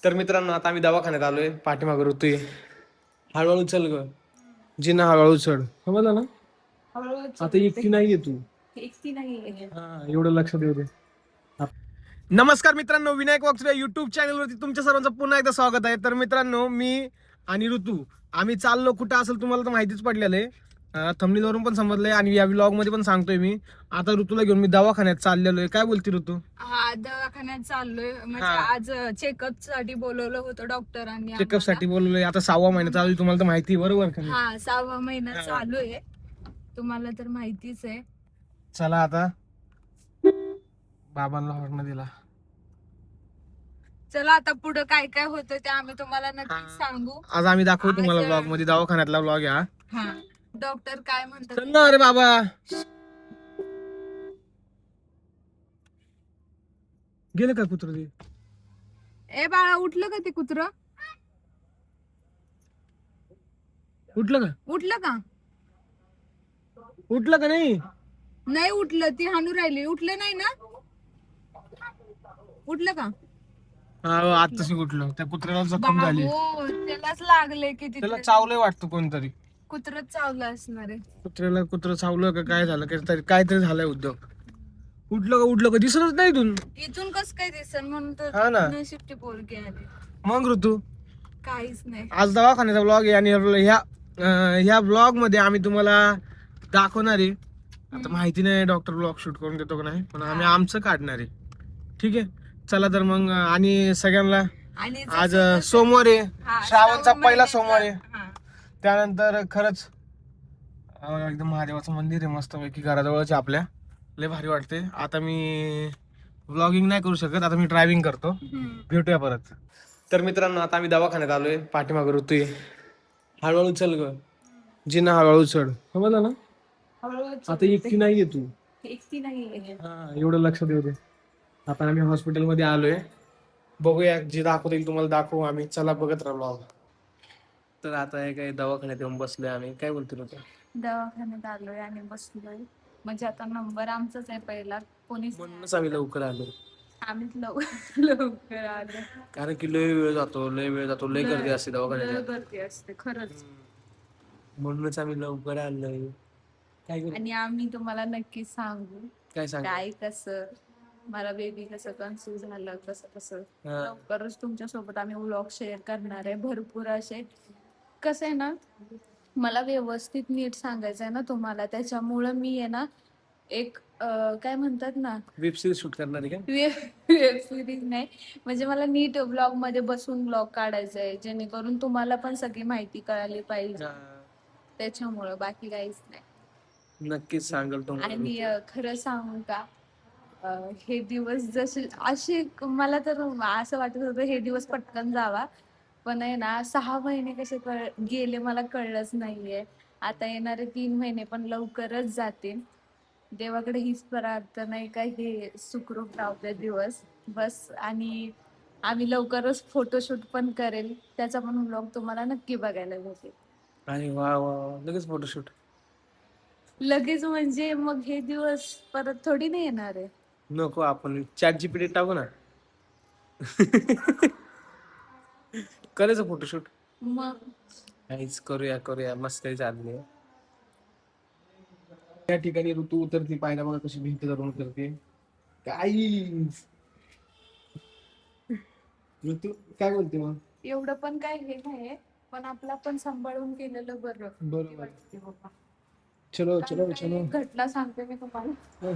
तर मित्रांनो आता आम्ही दवाखान्यात आलोय. पाठीमागे ऋतू हळूहळू चल ग, जिना हळूहळू चढ, समजलं ना. आता एकटी नाहीये तू, एकटी नाहीये. हा एवढं लक्षात येऊ दे. नमस्कार मित्रांनो, विनायक वॉक्स युट्यूब चॅनलवरती तुमच्या सर्वांचं पुन्हा एकदा स्वागत आहे. तर मित्रांनो, मी आणि ऋतू आम्ही चाललो कुठं असेल तुम्हाला तर माहितीच पडलेलं आहे. थंबनेलवरून पण समजलंय आणि या व्लॉग मध्ये पण सांगतोय मी. आता ऋतूला घेऊन मी दवाखान्यात चाललेलो आहे. काय बोलते ऋतू? हा, दवाखान्यात चाललोय. म्हणजे आज चेकअप साठी बोलवलं होतं डॉक्टरांनी. चेकअप साठी बोललोय. आता 6वा महिना चालू आहे, तुम्हाला तर माहिती आहे बरोबर का? हा, 6वा महिना चालू आहे, तुम्हाला तर माहितीच आहे. चला आता बाबांना हॉर्न दिला. चला आता पुढे काय काय होतं ते आम्ही तुम्हाला नक्कीच सांगू. आज आम्ही दाखवू तुम्हाला ब्लॉग मध्ये, दवाखान्यातला ब्लॉग आहे हा. डॉक्टर काय म्हणतात? चल ना, अरे बाबा गेलं का कुत्र ते? ए बाळा, उठलं का ते कुत्र? उठलं का? उठलं का? उठलं का नाही? नाही उठलं, ती हाणू राहिली. उठलं नाही ना? उठलं का? हा आताशी उठलं. त्या कुत्र्याला जखम झाली. हो, त्यालाच लागले की त्याला चावलंय वाटतं कोणतरी. कुत्रच चावलं असणार आहे. कुत्र्याला कुत्र चावलं का काय झालं, काहीतरी झालंय उद्योग. उठलं का दिसतच नाही इथून. इथून कस काय दिसन, म्हणून हा ना. तर नशिबची पोरगी आली. मग ऋतू, काहीच नाही. आज दवाखान्याचा ब्लॉग आहे आणि ह्या ब्लॉग मध्ये आम्ही तुम्हाला दाखवणार आहे. आता माहिती नाही डॉक्टर ब्लॉग शूट करून देतो का नाही, पण आम्ही आमचं काढणार आहे. ठीक आहे, चला तर मग. आणि सगळ्यांना आणि आज सोमवार आहे, श्रावणचा पहिला सोमवार आहे. हा. त्यानंतर खरंच एकदम महादेवाचं मंदिर आहे मस्त पैकी घराजवळच आपल्या. लय भारी वाटते. आता मी व्लॉगिंग नाही करू शकत, आता मी ड्रायव्हिंग करतो. भेटूया परत. तर मित्रांनो आता आम्ही दवाखान्यात आलोय. पाठीमागे ऋतू हळूहळू चल ग, जिना हळूहळू चढ, समजलं ना. आता एकटी नाहीये तू, एकटी नाहीये. हा एवढं लक्षात येऊ दे. आता आम्ही हॉस्पिटल मध्ये आलोय. बघूया, जे दाखवता येईल तुम्हाला दाखवू आम्ही. चला बघत राहा ब्लॉग. तर आता हे काय दवाखान्यात येऊन बसलोय आम्ही. काय बोलतो ऋतू? दवाखान्यात आलोय आणि बसलोय. म्हणजे आता नंबर आमचाच आहे पहिला. कोणीच म्हणूनच आम्ही लवकर आलो. आम्हीच लवकर आलो. कारण की लय वेळ जातो, लय गर्दी असते दवाखान्यात. गर्दी असते खरंच. म्हणूनच आम्ही लवकर आलोय. आणि आम्ही तुम्हाला नक्की सांगू काय सांग काय कसं मला बेबी कसं कन्सिव्ह झालं, कसं लवकरच तुमच्या सोबत आम्ही व्लॉग शेअर करणार आहे. भरपूर असे. कसं आहे ना, मला व्यवस्थित नीट सांगायचं आहे ना तुम्हाला, त्याच्यामुळं मी आहे ना एक काय म्हणतात ना, वेब सिरीज शूट करणार आहे का? वेब सिरीज नाही, म्हणजे मला नीट ब्लॉग मध्ये बसून ब्लॉग काढायचा आहे, जेणेकरून तुम्हाला पण सगळी माहिती कळाली पाहिजे. त्याच्यामुळं बाकी काहीच नाही. नक्कीच सांगेल तुम्हाला. आणि खरं सांगू का, हे दिवस जसे असे मला तर असं वाटत होतं हे दिवस पटकन जावा, पण आहे ना 6 महिने कसे गेले मला कळलंच नाहीये. आता येणारे 3 महिने पण लवकरच जातील. देवाकडे हीच प्रार्थना आहे का हे सुखरूप राहू दे दिवस बस. आणि आम्ही लवकरच फोटोशूट पण करेल, त्याचा पण व्लॉग तुम्हाला नक्की बघायला भेटेल. अरे वा वा, लगेच फोटोशूट? लगेच म्हणजे मग हे दिवस परत थोडी नाही येणार आहे. नको, आपण चॅट जीपीटी टाकू ना. करायचं फोटोशूट. मग काहीच करूया मस्त चालली. त्या ठिकाणी ऋतू उतरती, पाहिला बघा कशी भिंत धरून उतरते. काही ऋतू काय बोलते मग? एवढं पण काय हे नाही, पण आपला पण सांभाळून केलेलं बरं. बरोबर. चलो घटना सांगते मी तुम्हाला.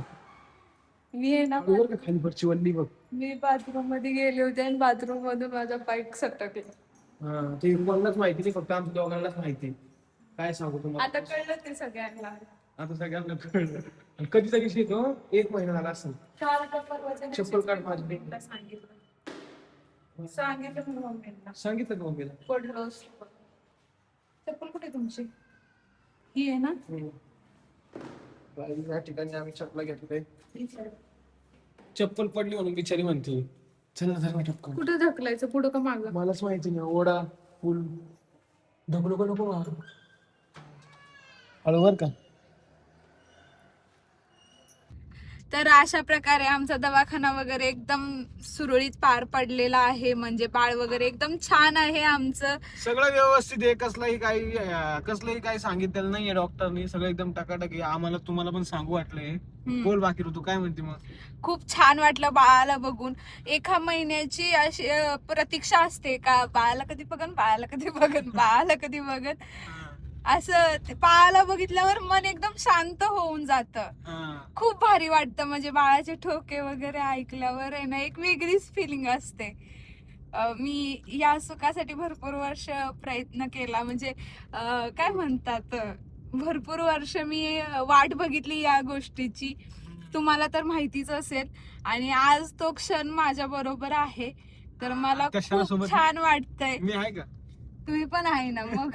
मी आहे ना, खाली फरची वल्ली बघ. मी बाथरूम मध्ये गेले होते आणि बाथरूम मधून माझा पाईप सटकला. ते कोणालाच माहिती नाही, फक्त आमच्या दोघांनाच माहिती. काय सांगू तुम्हाला, आता कळलं ते सगळ्यांना. आता सगळ्यांना कळलं. आणि कधीचा विषय तो 1 महिना झाला असेल. काल का परवाच्या दिवशी चप्पल काढ माझी. मम्मीला सांगितलं मी मम्मीला. सांगितलं का मम्मीला? पडलो चप्पल कुठे तुमची? ही आहे ना. या ठिकाणी आम्ही चप्पल घेतले. चप्पल पडली म्हणून बिचारी म्हणते चल ना धर टपकन. कुठे ढकलायचं, पुढं का मागं? मलाच माहिती नाही. ओढा पूल नको हळूवर का. तर अशा प्रकारे आमचा दवाखाना वगैरे एकदम सुरळीत पार पडलेला आहे. म्हणजे बाळ वगैरे एकदम छान आहे आमचं. सगळं व्यवस्थित आहे, कसलंही काही सांगितलेलं नाहीये डॉक्टरनी, सगळं एकदम टकाटक आहे. आम्हाला तुम्हाला पण सांगू वाटलंय. बोल बाकी ऋतू काय म्हणते मग? खूप छान वाटलं बाळाला बघून. एका महिन्याची अशी प्रतीक्षा असते का बाळाला कधी बघन, बाळाला कधी बघन, बाळाला कधी बघन. असं बाळाला बघितल्यावर मन एकदम शांत होऊन जातं. खूप भारी वाटतं. म्हणजे बाळाचे ठोके वगैरे ऐकल्यावर आहे ना एक वेगळीच फिलिंग असते. मी या सुखासाठी भरपूर वर्ष प्रयत्न केला. म्हणजे काय म्हणतात, भरपूर वर्ष मी वाट बघितली या गोष्टीची. तुम्हाला तर माहितीच असेल. आणि आज तो क्षण माझ्या बरोबर आहे. तर मला खूप छान वाटतंय. मी आहे का? तुम्ही पण आहे ना मग.